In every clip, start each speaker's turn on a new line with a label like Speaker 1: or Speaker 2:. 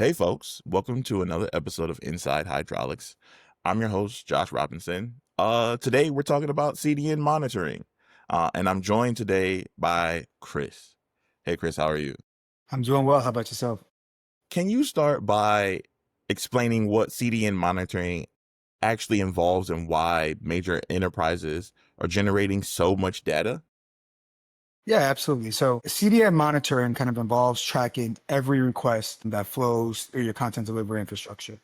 Speaker 1: Hey folks, welcome to another episode of Inside Hydraulics. I'm your host, Josh Robinson. Today we're talking about CDN monitoring. And I'm joined today by Chris. Hey Chris, how are you?
Speaker 2: I'm doing well. How about yourself?
Speaker 1: Can you start by explaining what CDN monitoring actually involves and why major enterprises are generating so much data?
Speaker 2: Yeah, absolutely. So CDN monitoring kind of involves tracking every request that flows through your content delivery infrastructure.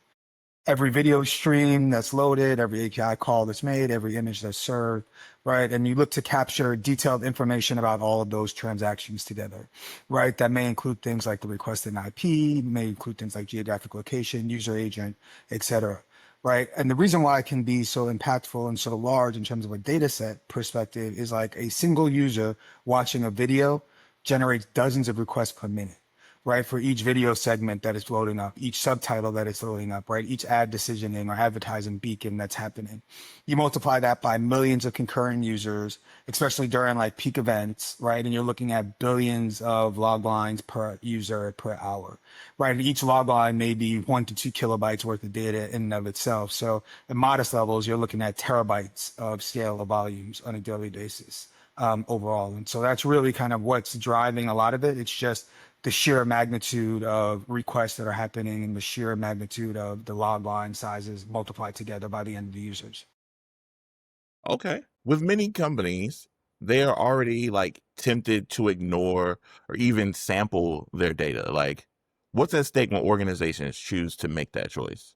Speaker 2: Every video stream that's loaded, every API call that's made, every image that's served, right? And you look to capture detailed information about all of those transactions together, right? That may include things like the requested IP, may include things like geographic location, user agent, et cetera, right? And the reason why it can be so impactful and so large in terms of a data set perspective is like a single user watching a video generates dozens of requests per minute, right? For each video segment that is loading up, each subtitle that is loading up, right? Each ad decisioning or advertising beacon that's happening. You multiply that by millions of concurrent users, especially during like peak events, right? And you're looking at billions of log lines per user per hour, right? And each log line may be 1 to 2 kilobytes worth of data in and of itself. So at modest levels, you're looking at terabytes of scale of volumes on a daily basis. Overall. And so that's really kind of what's driving a lot of it. It's just the sheer magnitude of requests that are happening and the sheer magnitude of the log line sizes multiplied together by the end of the users.
Speaker 1: Okay. With many companies, they are already like tempted to ignore or even sample their data. Like, what's at stake when organizations choose to make that choice?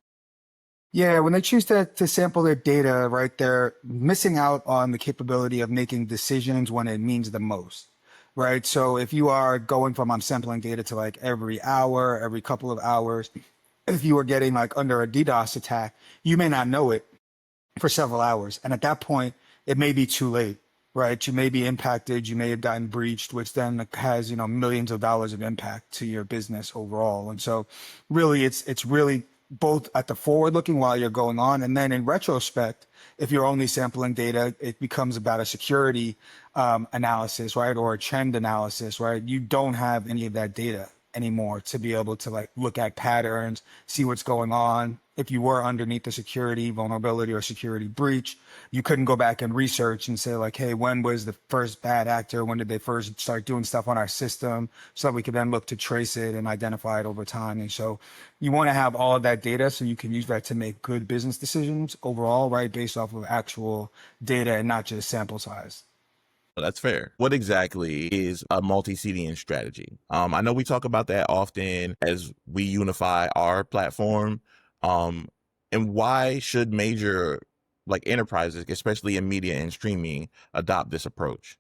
Speaker 2: Yeah, when they choose to sample their data, right, they're missing out on the capability of making decisions when it means the most, right? So if you are going from I'm sampling data to like every hour, every couple of hours, if you are getting like under a DDoS attack, you may not know it for several hours. And at that point, it may be too late, right? You may be impacted. You may have gotten breached, which then has, millions of dollars of impact to your business overall. And so really, it's really both at the forward looking while you're going on. And then in retrospect, if you're only sampling data, it becomes about a security analysis, right? Or a trend analysis, right? You don't have any of that data anymore to be able to like look at patterns, see what's going on. If you were underneath the security vulnerability or security breach, you couldn't go back and research and say like, hey, when was the first bad actor? When did they first start doing stuff on our system? So that we could then look to trace it and identify it over time. And so you want to have all of that data so you can use that to make good business decisions overall, right? Based off of actual data and not just sample size.
Speaker 1: Well, that's fair. What exactly is a multi-CDN strategy? I know we talk about that often as we unify our platform. Um, and why should major like enterprises, especially in media and streaming, adopt this approach?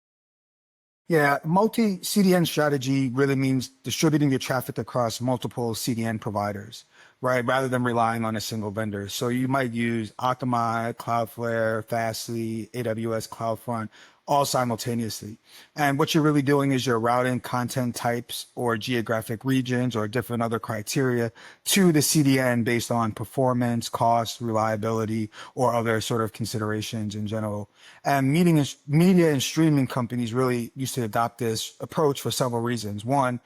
Speaker 2: Yeah, multi-CDN strategy really means distributing your traffic across multiple CDN providers, right? Rather than relying on a single vendor. So you might use Akamai, Cloudflare, Fastly, AWS CloudFront, all simultaneously. And what you're really doing is you're routing content types or geographic regions or different other criteria to the CDN based on performance, cost, reliability, or other sort of considerations in general. And media and streaming companies really used to adopt this approach for several reasons. One,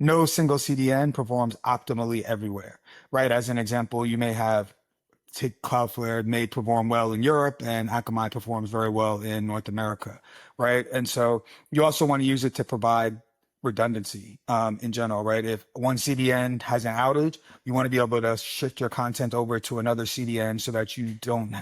Speaker 2: no single CDN performs optimally everywhere, right? As an example, you may have take Cloudflare may perform well in Europe and Akamai performs very well in North America, right? And so you also want to use it to provide redundancy in general, right? If one CDN has an outage, you want to be able to shift your content over to another CDN so that you don't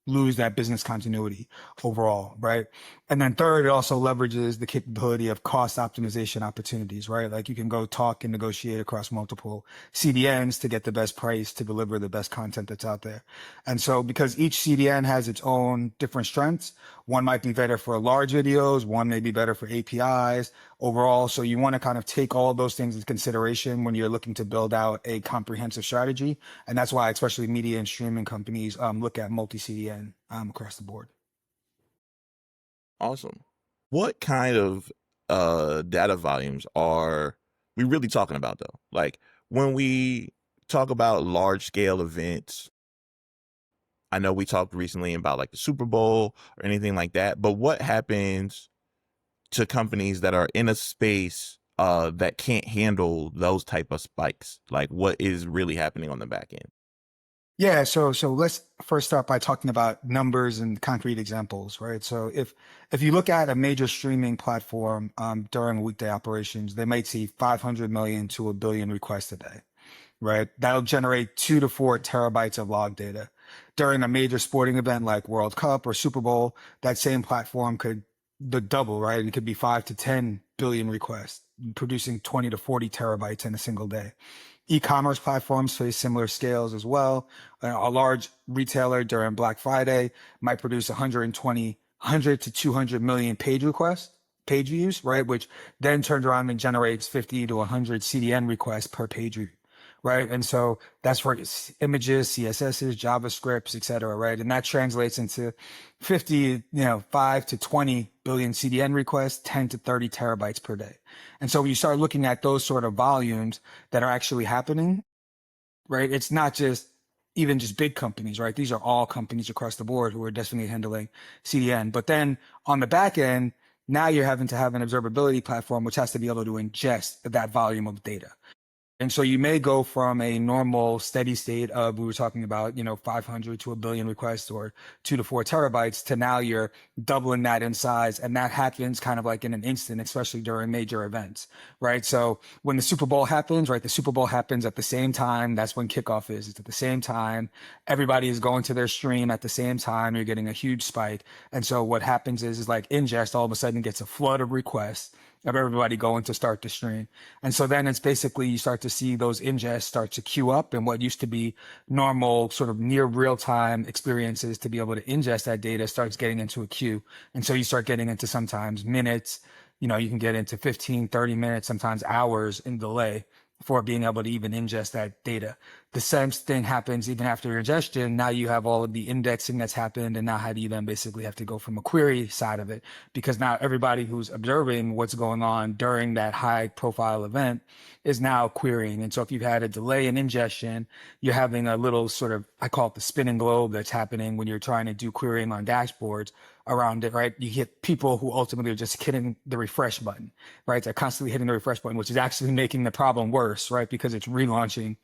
Speaker 2: lose that business continuity overall, right? And then third, it also leverages the capability of cost optimization opportunities, right? Like you can go talk and negotiate across multiple CDNs to get the best price to deliver the best content that's out there. And so because each CDN has its own different strengths, one might be better for large videos, one may be better for APIs overall. So you want to kind of take all of those things into consideration when you're looking to build out a comprehensive strategy. And that's why especially media and streaming companies look at multi-CDN across the board.
Speaker 1: Awesome. What kind of data volumes are we really talking about though? Like when we talk about large scale events, I know we talked recently about like the Super Bowl or anything like that, but what happens to companies that are in a space that can't handle those type of spikes? Like, what is really happening on the back end?
Speaker 2: Yeah, so let's first start by talking about numbers and concrete examples, right? So if you look at a major streaming platform during weekday operations, they might see 500 million to a billion requests a day, right? That'll generate 2 to 4 terabytes of log data. During a major sporting event like World Cup or Super Bowl, that same platform could the double, right? It could be 5 to 10 billion requests, producing 20 to 40 terabytes in a single day. E-commerce platforms face similar scales as well. A large retailer during Black Friday might produce 100 to 200 million page requests, page views, right? Which then turns around and generates 50 to 100 CDN requests per page view, right? And so that's for images, CSSs, JavaScripts, et cetera, right? And that translates into 5 to 20 billion CDN requests, 10 to 30 terabytes per day. And so when you start looking at those sort of volumes that are actually happening, right? It's not just even just big companies, right? These are all companies across the board who are definitely handling CDN. But then on the back end, now you're having to have an observability platform which has to be able to ingest that volume of data. And so you may go from a normal steady state of, we were talking about, 500 to a billion requests or 2 to 4 terabytes to now you're doubling that in size. And that happens kind of like in an instant, especially during major events, right? So when the Super Bowl happens, right, the Super Bowl happens at the same time. That's when kickoff is. It's at the same time. Everybody is going to their stream at the same time. You're getting a huge spike. And so what happens is like ingest all of a sudden gets a flood of requests of everybody going to start the stream. And so then it's basically you start to see those ingests start to queue up and what used to be normal sort of near real time experiences to be able to ingest that data starts getting into a queue. And so you start getting into sometimes minutes, you can get into 15, 30 minutes, sometimes hours in delay for being able to even ingest that data. The same thing happens even after your ingestion. Now you have all of the indexing that's happened. And now how do you then basically have to go from a query side of it? Because now everybody who's observing what's going on during that high profile event is now querying. And so if you've had a delay in ingestion, you're having a little sort of, I call it the spinning globe that's happening when you're trying to do querying on dashboards around it, right? You get people who ultimately are just hitting the refresh button, right? They're constantly hitting the refresh button, which is actually making the problem worse, right? Because it's relaunching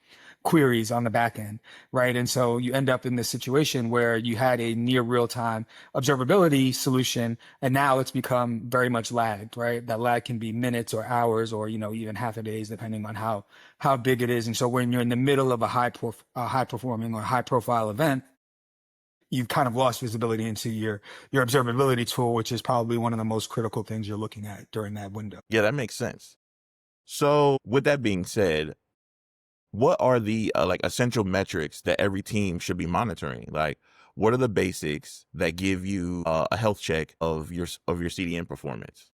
Speaker 2: queries on the back end, right? And so you end up in this situation where you had a near real-time observability solution, and now it's become very much lagged, right? That lag can be minutes or hours or, even half a days, depending on how big it is. And so when you're in the middle of a high performing or high profile event, you've kind of lost visibility into your observability tool, which is probably one of the most critical things you're looking at during that window.
Speaker 1: Yeah, that makes sense. So with that being said, what are the like essential metrics that every team should be monitoring? Like, what are the basics that give you a health check of your CDN performance?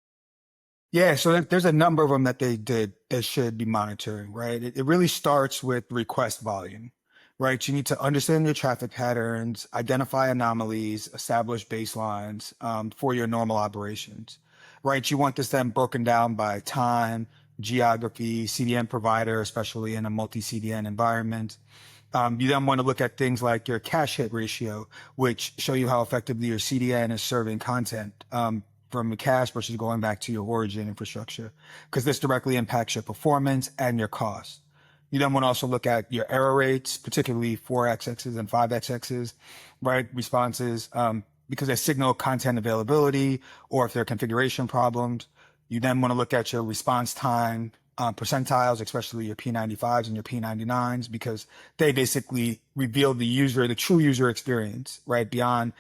Speaker 2: Yeah, so there's a number of them that they should be monitoring, right? It really starts with request volume, right? You need to understand your traffic patterns, identify anomalies, establish baselines for your normal operations, right? You want this then broken down by time, geography, CDN provider, especially in a multi-CDN environment. You then want to look at things like your cache hit ratio, which show you how effectively your CDN is serving content from the cache versus going back to your origin infrastructure, because this directly impacts your performance and your cost. You then want to also look at your error rates, particularly 4xx's and 5xx's, right? Responses, because they signal content availability or if there are configuration problems. You then want to look at your response time percentiles, especially your P95s and your P99s, because they basically reveal the true user experience, right? Beyond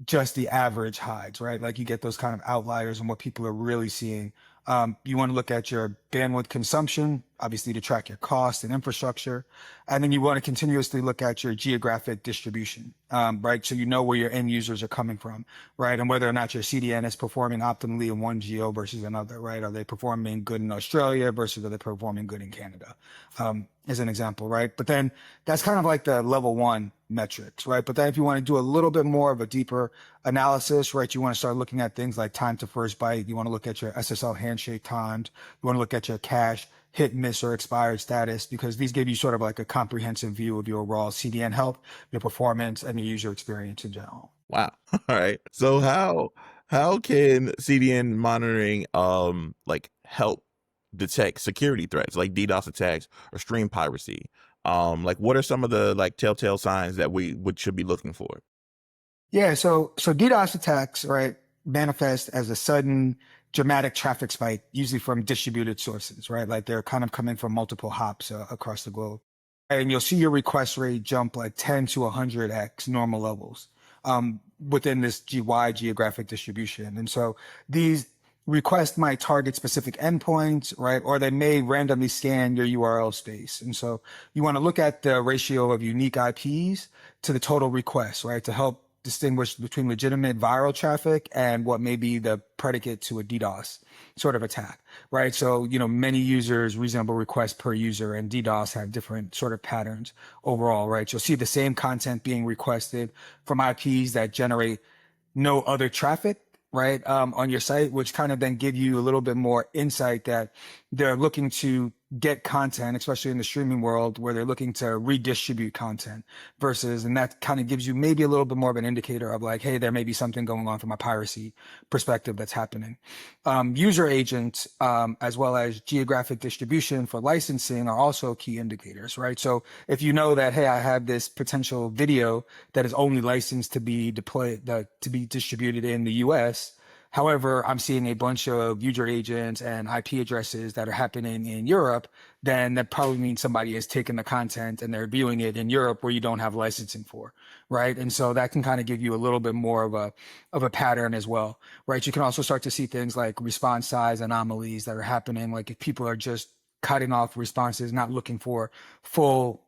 Speaker 2: just the average hides, right? Like you get those kind of outliers and what people are really seeing. You want to look at your bandwidth consumption, obviously to track your cost and infrastructure. And then you want to continuously look at your geographic distribution, right? So you know where your end users are coming from, right? And whether or not your CDN is performing optimally in one geo versus another, right? Are they performing good in Australia versus are they performing good in Canada? As an example, right? But then that's kind of like the level one metrics, right? But then if you want to do a little bit more of a deeper analysis, right, you want to start looking at things like time to first byte. You want to look at your SSL handshake times. You want to look at your cache hit, miss, or expired status, because these give you sort of like a comprehensive view of your overall CDN health, your performance, and your user experience in general.
Speaker 1: Wow. All right. So how can CDN monitoring like help detect security threats like DDoS attacks or stream piracy? Like what are some of the like telltale signs that we should be looking for?
Speaker 2: Yeah, so DDoS attacks, right, manifest as a sudden dramatic traffic spike, usually from distributed sources, right? Like they're kind of coming from multiple hops across the globe. And you'll see your request rate jump like 10 to 100x normal levels within this wide geographic distribution. And so these requests might target specific endpoints, right? Or they may randomly scan your URL space. And so you want to look at the ratio of unique IPs to the total requests, right? To help distinguish between legitimate viral traffic and what may be the predicate to a DDoS sort of attack, right? So, many users, reasonable requests per user, and DDoS have different sort of patterns overall, right? You'll see the same content being requested from IPs that generate no other traffic, right, on your site, which kind of then give you a little bit more insight that they're looking to get content, especially in the streaming world, where they're looking to redistribute content and that kind of gives you maybe a little bit more of an indicator of like, hey, there may be something going on from a piracy perspective that's happening. User agents, as well as geographic distribution for licensing are also key indicators, right? So if you know that, hey, I have this potential video that is only licensed to be deployed, to be distributed in the US, however, I'm seeing a bunch of user agents and IP addresses that are happening in Europe, then that probably means somebody has taken the content and they're viewing it in Europe where you don't have licensing for, right? And so that can kind of give you a little bit more of a pattern as well, right? You can also start to see things like response size anomalies that are happening, like if people are just cutting off responses, not looking for full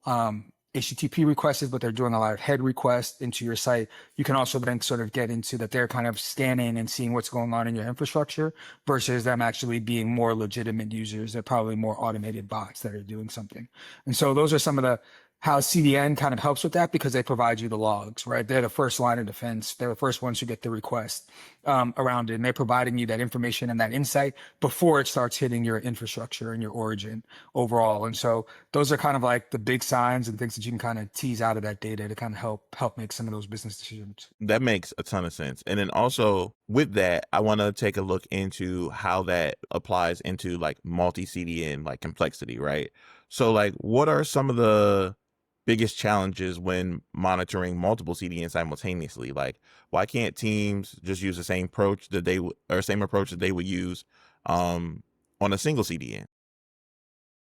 Speaker 2: HTTP requests, but they're doing a lot of head requests into your site. You can also then sort of get into that they're kind of scanning and seeing what's going on in your infrastructure versus them actually being more legitimate users. They're probably more automated bots that are doing something. And so those are some of the how CDN kind of helps with that because they provide you the logs, right? They're the first line of defense. They're the first ones who get the request around it. And they're providing you that information and that insight before it starts hitting your infrastructure and your origin overall. And so those are kind of like the big signs and things that you can kind of tease out of that data to kind of help make some of those business decisions.
Speaker 1: That makes a ton of sense. And then also with that, I want to take a look into how that applies into like multi-CDN, like complexity, right? So like what are some of the biggest challenges when monitoring multiple CDNs simultaneously? Like why can't teams just use the same approach that same approach that they would use on a single CDN?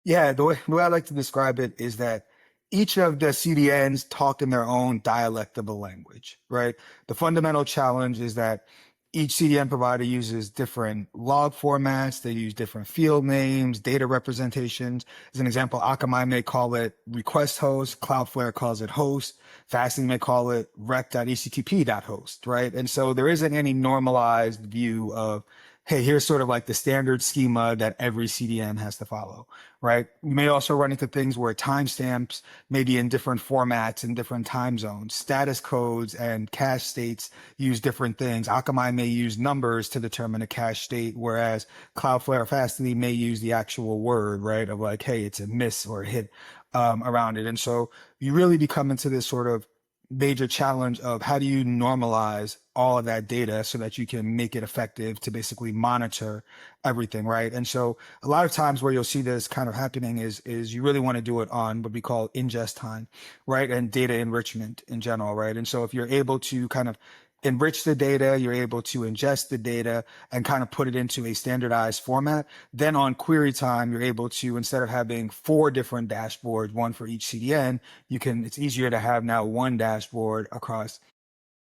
Speaker 2: Yeah, the way I like to describe it is that each of the CDNs talk in their own dialect of a language, right? The fundamental challenge is that each CDN provider uses different log formats. They use different field names, data representations. As an example, Akamai may call it request host. Cloudflare calls it host. Fastly may call it rec.http.host, right? And so there isn't any normalized view of, hey, here's sort of like the standard schema that every CDN has to follow, right? You may also run into things where timestamps may be in different formats in different time zones. Status codes and cache states use different things. Akamai may use numbers to determine a cache state, whereas Cloudflare or Fastly may use the actual word, right? Of like, hey, it's a miss or a hit around it. And so you really become into this sort of major challenge of how do you normalize all of that data so that you can make it effective to basically monitor everything, right? And so a lot of times where you'll see this kind of happening is you really want to do it on what we call ingest time, right? And data enrichment in general, right? And so if you're able to kind of enrich the data, you're able to ingest the data and kind of put it into a standardized format. Then on query time, you're able to, instead of having 4 different dashboards, one for each CDN, it's easier to have now one dashboard across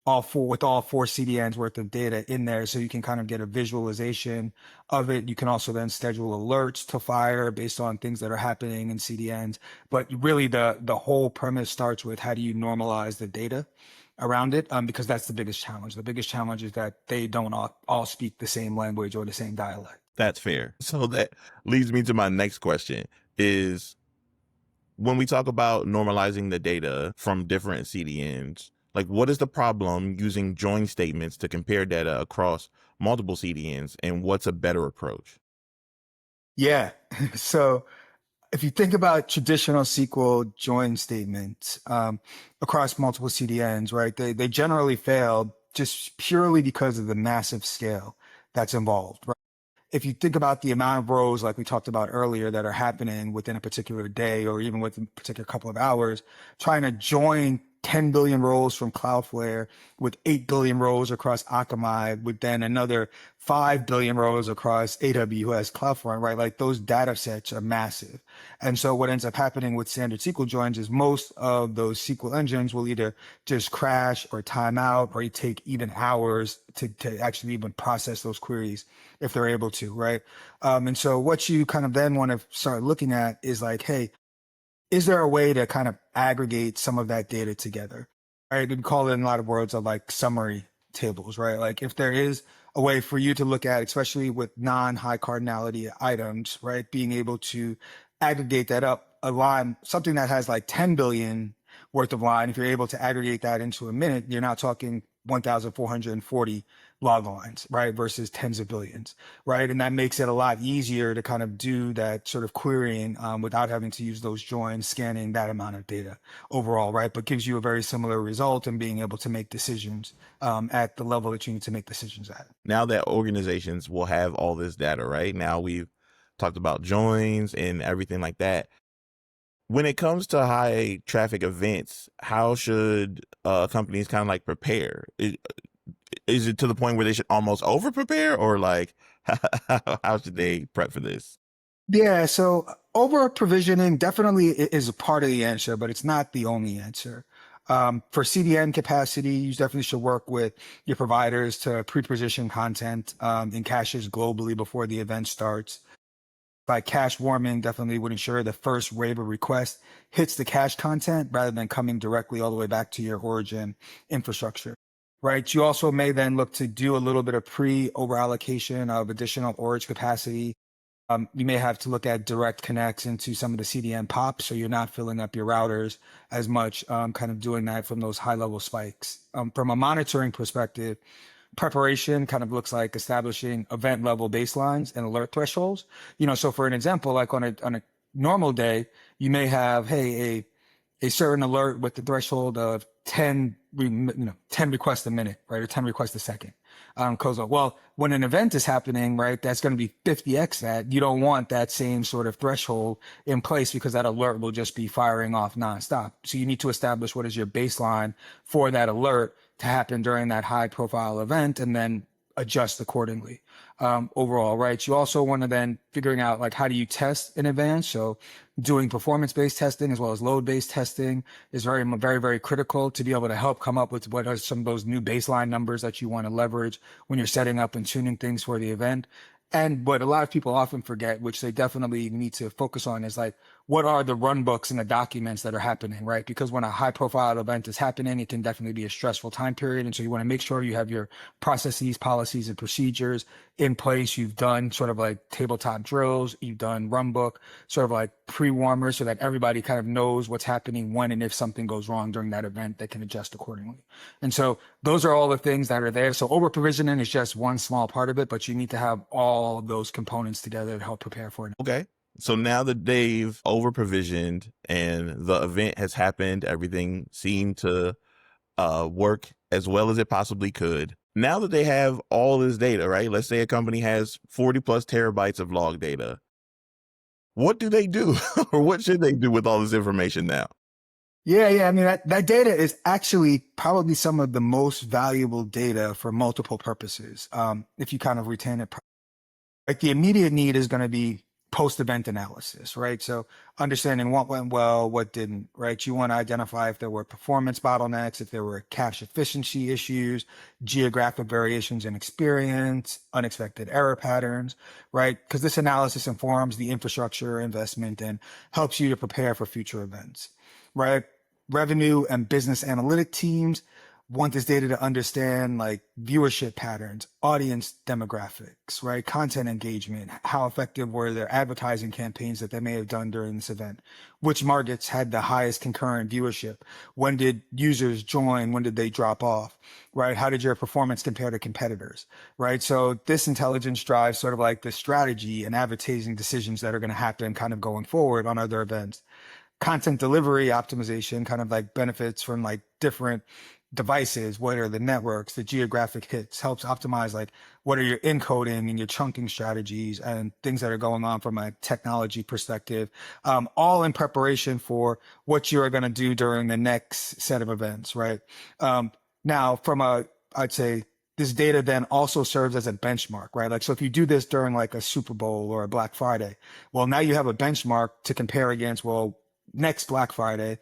Speaker 2: all 4 with all 4 CDNs worth of data in there. So you can kind of get a visualization of it. You can also then schedule alerts to fire based on things that are happening in CDNs. But really the whole premise starts with how do you normalize the data around it? Because that's the biggest challenge. The biggest challenge is that they don't all speak the same language or the same dialect.
Speaker 1: That's fair. So that leads me to my next question is when we talk about normalizing the data from different CDNs, like what is the problem using join statements to compare data across multiple CDNs and what's a better approach?
Speaker 2: Yeah. So if you think about traditional SQL join statements across multiple CDNs, right, they generally fail just purely because of the massive scale that's involved, right? if you think about the amount of rows, like we talked about earlier, that are happening within a particular day or even within a particular couple of hours, trying to join 10 billion rows from Cloudflare with 8 billion rows across Akamai, with then another 5 billion rows across AWS Cloudflare, right? Like those data sets are massive. And so what ends up happening with standard SQL joins is most of those SQL engines will either just crash or time out, or you take even hours to actually even process those queries if they're able to, right? And so what you kind of then want to start looking at is like, hey, is there a way to kind of aggregate some of that data together? Right? We call it in a lot of words of like summary tables, right? Like if there is a way for you to look at, especially with non-high cardinality items, right? Being able to aggregate that up a line, something that has like 10 billion worth of line, if you're able to aggregate that into a minute, you're not talking 1,440 log lines, right? Versus tens of billions, right? And that makes it a lot easier to kind of do that sort of querying without having to use those joins, scanning that amount of data overall, right? But gives you a very similar result and being able to make decisions at the level that you need to make decisions at.
Speaker 1: Now that organizations will have all this data, right? Now we've talked about joins and everything like that. When it comes to high traffic events, how should companies kind of like prepare? Is it to the point where they should almost over prepare, or like how should they prep for this?
Speaker 2: Yeah, so over provisioning definitely is a part of the answer, but it's not the only answer. For CDN capacity, you definitely should work with your providers to pre-position content in caches globally before the event starts. By cache warming, definitely would ensure the first wave of request hits the cache content rather than coming directly all the way back to your origin infrastructure. Right. You also may then look to do a little bit of pre-over allocation of additional origin capacity. You may have to look at direct connects into some of the CDN pops, so you're not filling up your routers as much, kind of doing that from those high level spikes. From a monitoring perspective, preparation kind of looks like establishing event level baselines and alert thresholds. So for an example, like on a normal day, you may have, hey, a certain alert with the threshold of 10 requests a minute, right? Or 10 requests a second. Cause well, when an event is happening, right, that's going to be 50x that. You don't want that same sort of threshold in place because that alert will just be firing off nonstop. So you need to establish what is your baseline for that alert to happen during that high profile event, and then adjust accordingly. Overall, right? You also want to then figuring out like how do you test in advance. So doing performance-based testing as well as load-based testing is very, very, very critical to be able to help come up with what are some of those new baseline numbers that you want to leverage when you're setting up and tuning things for the event. And what a lot of people often forget, which they definitely need to focus on, is like, what are the run books and the documents that are happening, right? Because when a high profile event is happening, it can definitely be a stressful time period. And so you want to make sure you have your processes, policies, and procedures in place. You've done sort of like tabletop drills, you've done run book, sort of like pre-warmers, so that everybody kind of knows what's happening when and if something goes wrong during that event, they can adjust accordingly. And so those are all the things that are there. So over provisioning is just one small part of it, but you need to have all of those components together to help prepare for it.
Speaker 1: Okay. So now that they've over provisioned and the event has happened, everything seemed to work as well as it possibly could. Now that they have all this data, right? Let's say a company has 40 plus terabytes of log data. What do they do or what should they do with all this information now?
Speaker 2: Yeah. I mean, that data is actually probably some of the most valuable data for multiple purposes. If you kind of retain it, like the immediate need is going to be post-event analysis, right? So understanding what went well, what didn't, right? You want to identify if there were performance bottlenecks, if there were cache efficiency issues, geographic variations in experience, unexpected error patterns, right? Because this analysis informs the infrastructure investment and helps you to prepare for future events, right? Revenue and business analytic teams want this data to understand like viewership patterns, audience demographics, right? Content engagement, how effective were their advertising campaigns that they may have done during this event? Which markets had the highest concurrent viewership? When did users join? When did they drop off, right? How did your performance compare to competitors, right? So this intelligence drives sort of like the strategy and advertising decisions that are going to happen kind of going forward on other events. Content delivery optimization kind of like benefits from like different devices, what are the networks, the geographic hits, helps optimize like what are your encoding and your chunking strategies and things that are going on from a technology perspective, all in preparation for what you are going to do during the next set of events, right? Now, I'd say this data then also serves as a benchmark, right? Like, so if you do this during like a Super Bowl or a Black Friday, well, now you have a benchmark to compare against, well, next Black Friday,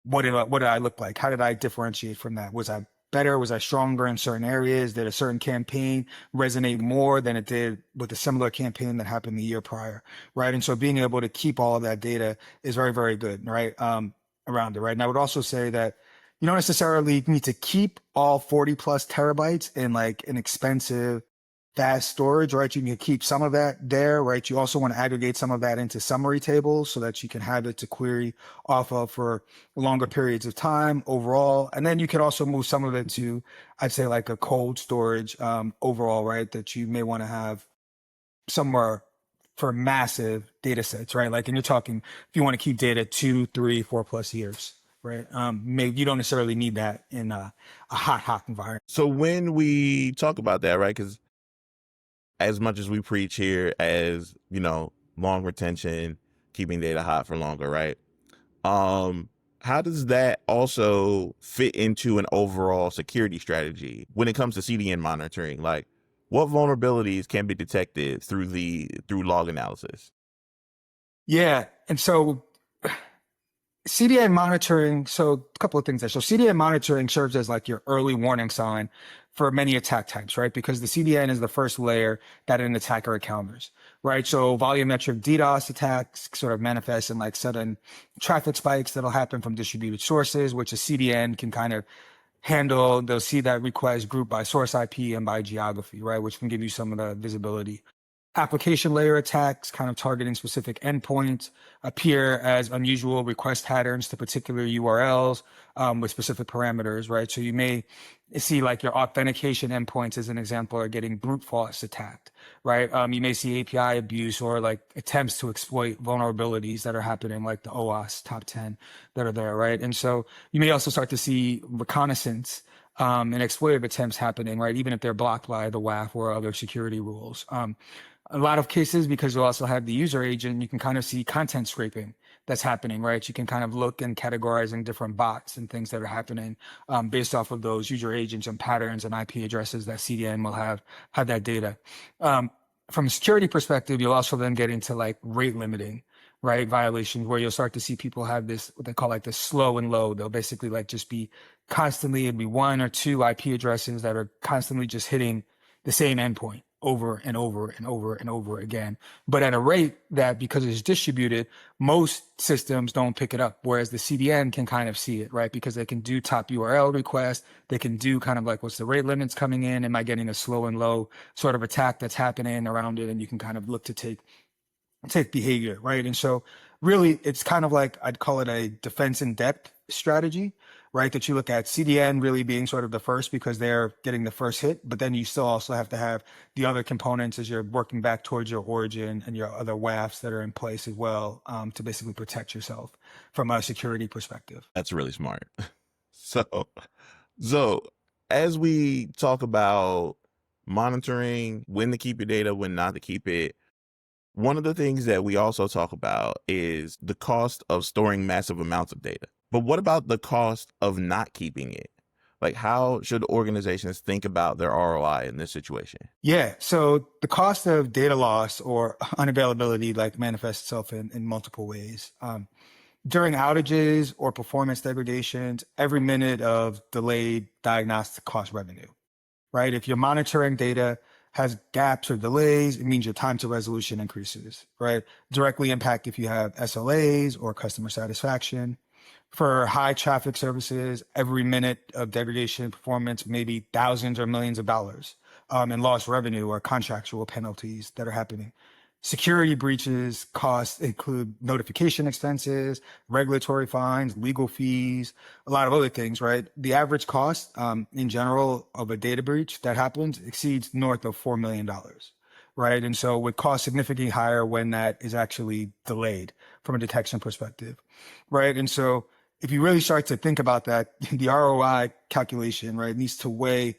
Speaker 2: what did I look like? How did I differentiate from that? Was I better? Was I stronger in certain areas? Did a certain campaign resonate more than it did with a similar campaign that happened the year prior, right? And so being able to keep all of that data is very, very good, right? Around it, right? And I would also say that you don't necessarily need to keep all 40 plus terabytes in like an expensive fast storage, right? You can keep some of that there, right? You also want to aggregate some of that into summary tables so that you can have it to query off of for longer periods of time overall. And then you can also move some of it to, I'd say like a cold storage overall, right? That you may want to have somewhere for massive data sets, right? Like, and you're talking, if you want to keep data 2, 3, 4+ years, right? Maybe you don't necessarily need that in a hot environment.
Speaker 1: So when we talk about that, right? Because as much as we preach here as, long retention, keeping data hot for longer, right? How does that also fit into an overall security strategy when it comes to CDN monitoring? Like, what vulnerabilities can be detected through log analysis?
Speaker 2: Yeah. And so CDN monitoring, so a couple of things there. So CDN monitoring serves as like your early warning sign for many attack types, right? Because the CDN is the first layer that an attacker encounters, right? So volumetric DDoS attacks sort of manifest in like sudden traffic spikes that'll happen from distributed sources, which a CDN can kind of handle. They'll see that request grouped by source IP and by geography, right? Which can give you some of the visibility. Application layer attacks, kind of targeting specific endpoints, appear as unusual request patterns to particular URLs with specific parameters, right? So you may see like your authentication endpoints, as an example, are getting brute force attacked, right? You may see API abuse or like attempts to exploit vulnerabilities that are happening, like the OWASP top 10 that are there, right? And so you may also start to see reconnaissance and exploitative attempts happening, right? Even if they're blocked by the WAF or other security rules. A lot of cases, because you also have the user agent, you can kind of see content scraping that's happening, right? You can kind of look and categorizing different bots and things that are happening based off of those user agents and patterns and IP addresses that CDN will have that data. From a security perspective, you'll also then get into like rate limiting, right? Violations where you'll start to see people have this, what they call like the slow and low. They'll basically like just be constantly, it'd be 1 or 2 IP addresses that are constantly just hitting the same endpoint over and over and over and over again, but at a rate that, because it's distributed, most systems don't pick it up, whereas the CDN can kind of see it, right? Because they can do top URL requests, they can do kind of like what's the rate limits coming in, am I getting a slow and low sort of attack that's happening around it, and you can kind of look to take behavior, right? And so really it's kind of like, I'd call it a defense in depth strategy, right? That you look at CDN really being sort of the first because they're getting the first hit, but then you still also have to have the other components as you're working back towards your origin and your other WAFs that are in place as well to basically protect yourself from a security perspective.
Speaker 1: That's really smart. So as we talk about monitoring, when to keep your data, when not to keep it, one of the things that we also talk about is the cost of storing massive amounts of data. But what about the cost of not keeping it? Like, how should organizations think about their ROI in this situation?
Speaker 2: Yeah. So the cost of data loss or unavailability like manifests itself in multiple ways. During outages or performance degradations, every minute of delayed diagnostic cost revenue, right? If you're monitoring data has gaps or delays, it means your time to resolution increases, right? Directly impact if you have SLAs or customer satisfaction. For high traffic services, every minute of degradation performance, maybe thousands or millions of dollars in lost revenue or contractual penalties that are happening. Security breaches costs include notification expenses, regulatory fines, legal fees, a lot of other things, right? The average cost in general of a data breach that happens exceeds north of $4 million, right? And so would cost significantly higher when that is actually delayed from a detection perspective, right? And so if you really start to think about that, the ROI calculation, right, needs to weigh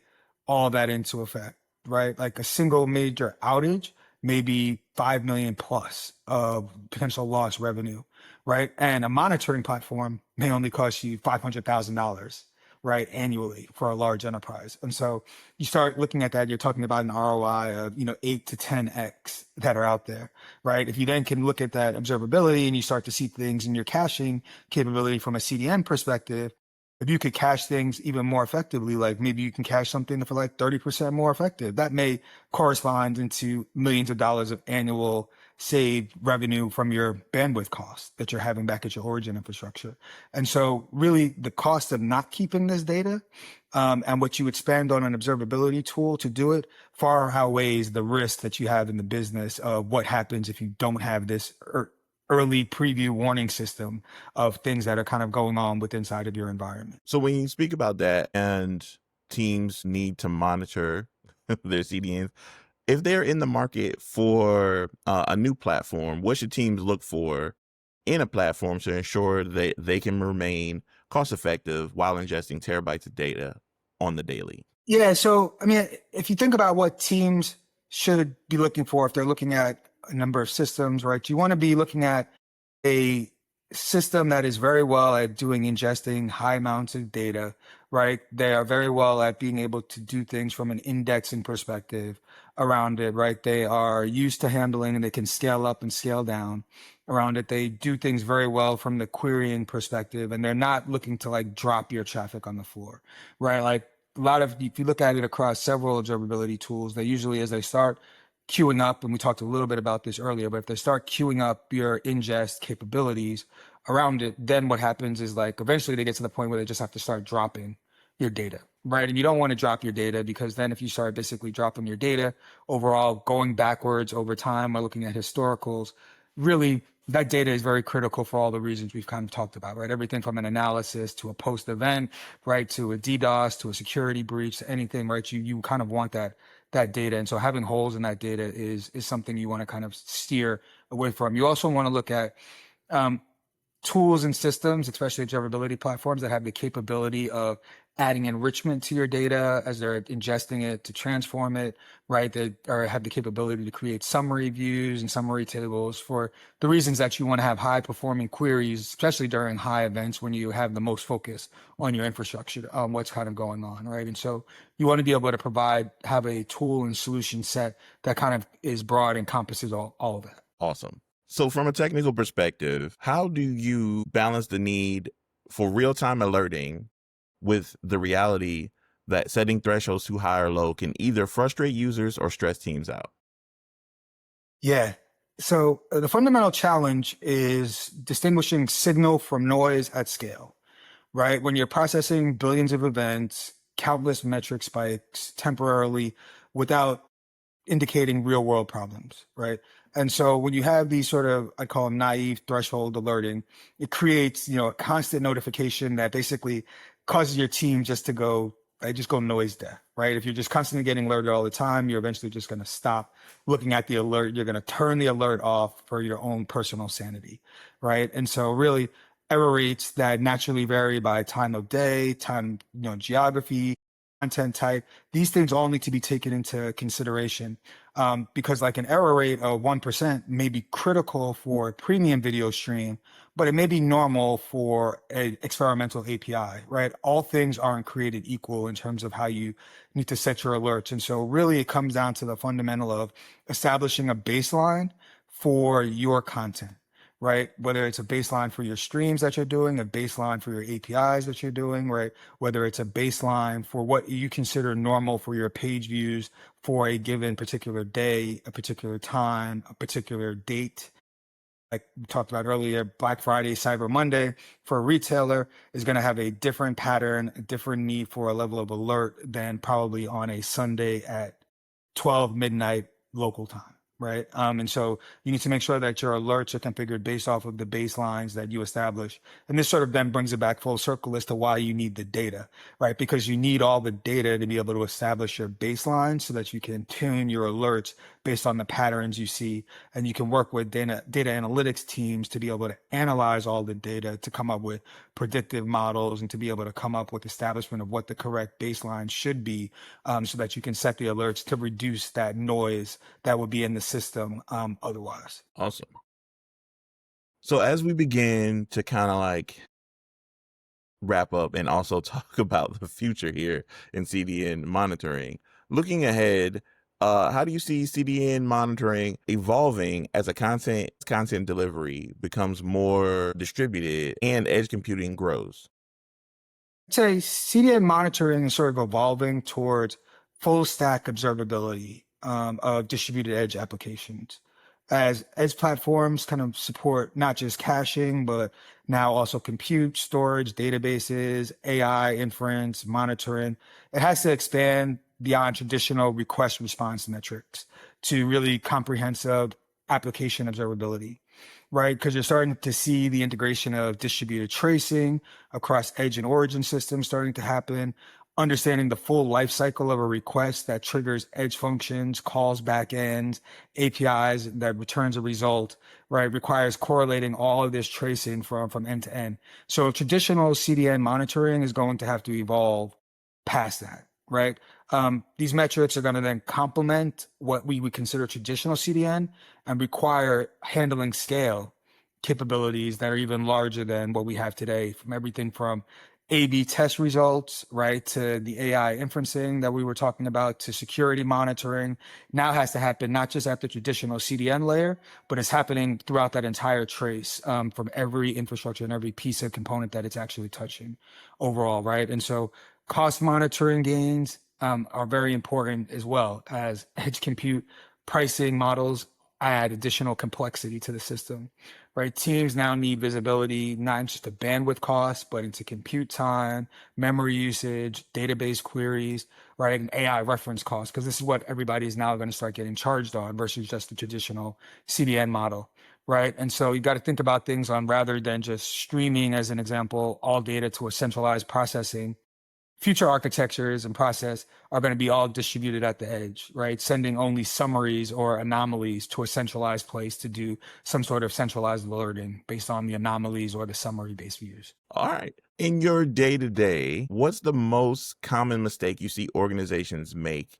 Speaker 2: all that into effect, right? Like a single major outage may be 5 million plus of potential lost revenue, right? And a monitoring platform may only cost you $500,000, right, annually for a large enterprise. And so you start looking at that, you're talking about an ROI of, 8 to 10x that are out there, right? If you then can look at that observability and you start to see things in your caching capability from a CDN perspective, if you could cache things even more effectively, like maybe you can cache something for like 30% more effective, that may correspond into millions of dollars of annual saved revenue from your bandwidth costs that you're having back at your origin infrastructure. And so really the cost of not keeping this data and what you would spend on an observability tool to do it far outweighs the risk that you have in the business of what happens if you don't have this early preview warning system of things that are kind of going on with inside of your environment.
Speaker 1: So when you speak about that and teams need to monitor their CDNs, if they're in the market for a new platform, what should teams look for in a platform to ensure that they can remain cost effective while ingesting terabytes of data on the daily?
Speaker 2: Yeah. So, I mean, if you think about what teams should be looking for, if they're looking at a number of systems, right, you want to be looking at a system that is very well at doing ingesting high amounts of data, right? They are very well at being able to do things from an indexing perspective around it, right? They are used to handling and they can scale up and scale down around it. They do things very well from the querying perspective, and they're not looking to like drop your traffic on the floor, right? Like a lot of, if you look at it across several observability tools, they usually, as they start queuing up, and we talked a little bit about this earlier, but if they start queuing up your ingest capabilities around it, then what happens is like eventually they get to the point where they just have to start dropping your data, right? And you don't want to drop your data because then if you start basically dropping your data overall, going backwards over time or looking at historicals, really that data is very critical for all the reasons we've kind of talked about, right? Everything from an analysis to a post event, right? To a DDoS, to a security breach, to anything, right? You kind of want that data. And so having holes in that data is something you want to kind of steer away from. You also want to look at tools and systems, especially observability platforms that have the capability of adding enrichment to your data as they're ingesting it to transform it, right? They or have the capability to create summary views and summary tables for the reasons that you want to have high performing queries, especially during high events when you have the most focus on your infrastructure, on what's kind of going on, right? And so you want to be able to have a tool and solution set that kind of is broad, encompasses all of that.
Speaker 1: Awesome. So from a technical perspective, how do you balance the need for real-time alerting with the reality that setting thresholds too high or low can either frustrate users or stress teams out?
Speaker 2: Yeah. So the fundamental challenge is distinguishing signal from noise at scale, right? When you're processing billions of events, countless metric spikes temporarily without indicating real world problems, right? And so when you have these sort of, I call them naive threshold alerting, it creates, a constant notification that basically causes your team just to go, I just go noise deaf, right? If you're just constantly getting alerted all the time, you're eventually just going to stop looking at the alert. You're going to turn the alert off for your own personal sanity, right? And so really error rates that naturally vary by time of day, time, geography, content type, these things all need to be taken into consideration because like an error rate of 1% may be critical for a premium video stream, but it may be normal for an experimental API, right? All things aren't created equal in terms of how you need to set your alerts. And so really it comes down to the fundamental of establishing a baseline for your content, right? Whether it's a baseline for your streams that you're doing, a baseline for your APIs that you're doing, right? Whether it's a baseline for what you consider normal for your page views for a given particular day, a particular time, a particular date. Like we talked about earlier, Black Friday, Cyber Monday for a retailer is going to have a different pattern, a different need for a level of alert than probably on a Sunday at 12 midnight local time. right? And so you need to make sure that your alerts are configured based off of the baselines that you establish. And this sort of then brings it back full circle as to why you need the data, right? Because you need all the data to be able to establish your baseline so that you can tune your alerts based on the patterns you see. And you can work with data analytics teams to be able to analyze all the data to come up with predictive models and to be able to come up with establishment of what the correct baseline should be, so that you can set the alerts to reduce that noise that would be in the system otherwise.
Speaker 1: Awesome. So as we begin to kind of like wrap up and also talk about the future here in CDN monitoring, looking ahead, how do you see CDN monitoring evolving as a content delivery becomes more distributed and edge computing grows?
Speaker 2: I'd say CDN monitoring is sort of evolving towards full stack observability of distributed edge applications. As edge platforms kind of support not just caching, but now also compute, storage, databases, AI, inference, monitoring, it has to expand beyond traditional request response metrics to really comprehensive application observability, right? Because you're starting to see the integration of distributed tracing across edge and origin systems starting to happen, understanding the full life cycle of a request that triggers edge functions, calls backends, APIs that returns a result, right? Requires correlating all of this tracing from end to end. So traditional CDN monitoring is going to have to evolve past that, right? These metrics are going to then complement what we would consider traditional CDN and require handling scale capabilities that are even larger than what we have today, from everything from A/B test results, right, to the AI inferencing that we were talking about, to security monitoring. Now has to happen not just at the traditional CDN layer, but it's happening throughout that entire trace, from every infrastructure and every piece of component that it's actually touching overall, right? And so cost monitoring gains are very important, as well as edge compute pricing models add additional complexity to the system, right? Teams now need visibility, not just to bandwidth costs, but into compute time, memory usage, database queries, right? And AI reference costs, because this is what everybody is now going to start getting charged on versus just the traditional CDN model, right? And so you got to think about things on, rather than just streaming, as an example, all data to a centralized processing. Future architectures and process are going to be all distributed at the edge, right? Sending only summaries or anomalies to a centralized place to do some sort of centralized alerting based on the anomalies or the summary-based views.
Speaker 1: All right. In your day to day, what's the most common mistake you see organizations make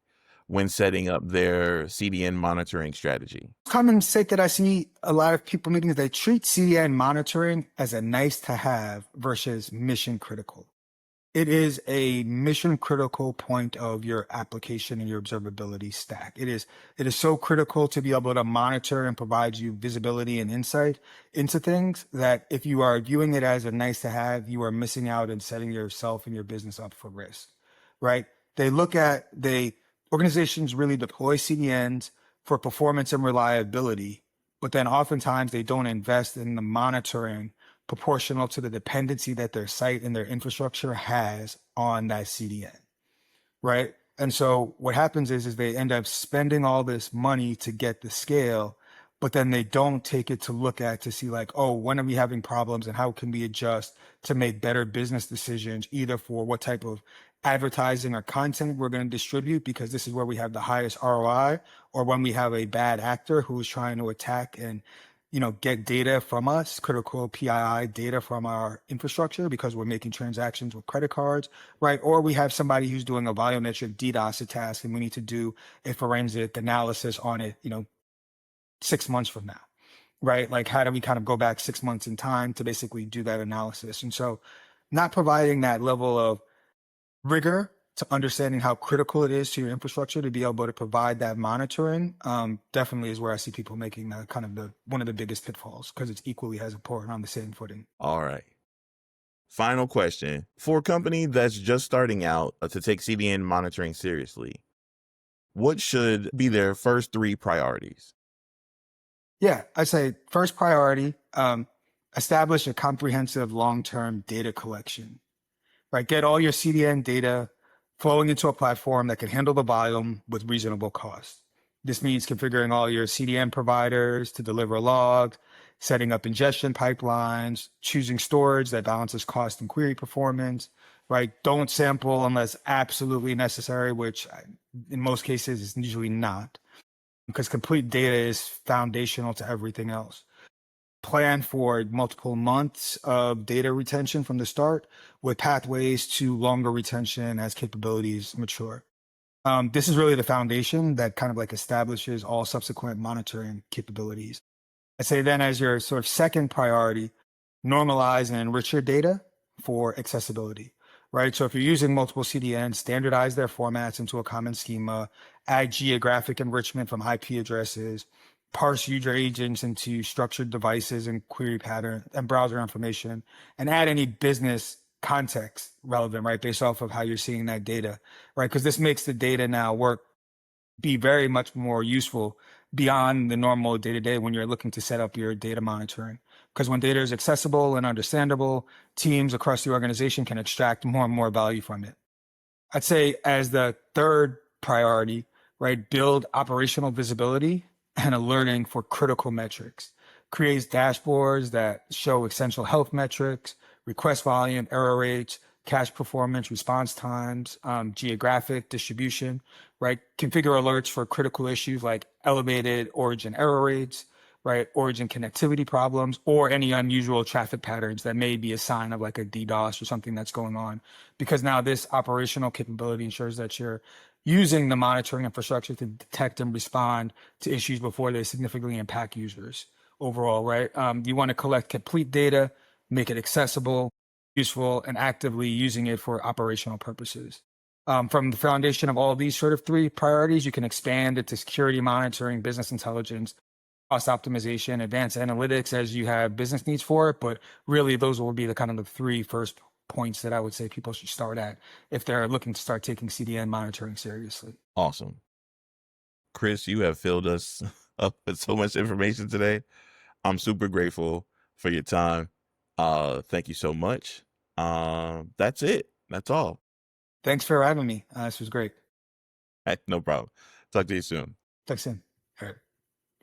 Speaker 1: when setting up their CDN monitoring strategy?
Speaker 2: Common mistake that I see a lot of people making is they treat CDN monitoring as a nice to have versus mission critical. It is a mission critical point of your application and your observability stack. It is so critical to be able to monitor and provide you visibility and insight into things that if you are viewing it as a nice to have, you are missing out and setting yourself and your business up for risk, right? Organizations really deploy CDNs for performance and reliability, but then oftentimes they don't invest in the monitoring proportional to the dependency that their site and their infrastructure has on that CDN, right? And so what happens is they end up spending all this money to get the scale, but then they don't take it to look at to see like, oh, when are we having problems and how can we adjust to make better business decisions, either for what type of advertising or content we're going to distribute, because this is where we have the highest ROI, or when we have a bad actor who is trying to attack and get data from us, critical PII data from our infrastructure because we're making transactions with credit cards, right? Or we have somebody who's doing a volumetric DDoS task and we need to do a forensic analysis on it, 6 months from now, right? Like, how do we kind of go back 6 months in time to basically do that analysis? And so not providing that level of rigor to understanding how critical it is to your infrastructure to be able to provide that monitoring, definitely is where I see people making that kind of one of the biggest pitfalls, because it's equally as important on the same footing.
Speaker 1: All right. Final question. For a company that's just starting out to take CDN monitoring seriously, what should be their first 3 priorities?
Speaker 2: Yeah, I'd say first priority, establish a comprehensive long-term data collection, right? Get all your CDN data flowing into a platform that can handle the volume with reasonable cost. This means configuring all your CDN providers to deliver logs, setting up ingestion pipelines, choosing storage that balances cost and query performance, right? Don't sample unless absolutely necessary, which in most cases is usually not, because complete data is foundational to everything else. Plan for multiple months of data retention from the start with pathways to longer retention as capabilities mature. This is really the foundation that kind of like establishes all subsequent monitoring capabilities. I'd say then as your sort of second priority, normalize and enrich your data for accessibility, right? So if you're using multiple CDNs, standardize their formats into a common schema, add geographic enrichment from IP addresses, parse user agents into structured devices and query pattern and browser information, and add any business context relevant, right? Based off of how you're seeing that data, right? Because this makes the data now be very much more useful beyond the normal day-to-day when you're looking to set up your data monitoring. Because when data is accessible and understandable, teams across the organization can extract more and more value from it. I'd say as the third priority, right, build operational visibility and alerting for critical metrics. Creates dashboards that show essential health metrics, request volume, error rates, cache performance, response times, geographic distribution, right? Configure alerts for critical issues like elevated origin error rates, right? Origin connectivity problems, or any unusual traffic patterns that may be a sign of like a DDoS or something that's going on. Because now this operational capability ensures that you're using the monitoring infrastructure to detect and respond to issues before they significantly impact users overall, right? You want to collect complete data, make it accessible, useful, and actively using it for operational purposes. From the foundation of all of these sort of three priorities, you can expand it to security monitoring, business intelligence, cost optimization, advanced analytics as you have business needs for it. But really, those will be the kind of the three first points that I would say people should start at if they're looking to start taking CDN monitoring seriously.
Speaker 1: Awesome. Chris, you have filled us up with so much information today. I'm super grateful for your time. Thank you so much. That's it. That's all.
Speaker 2: Thanks for having me. This was great.
Speaker 1: No problem. Talk to you soon.
Speaker 2: Talk soon.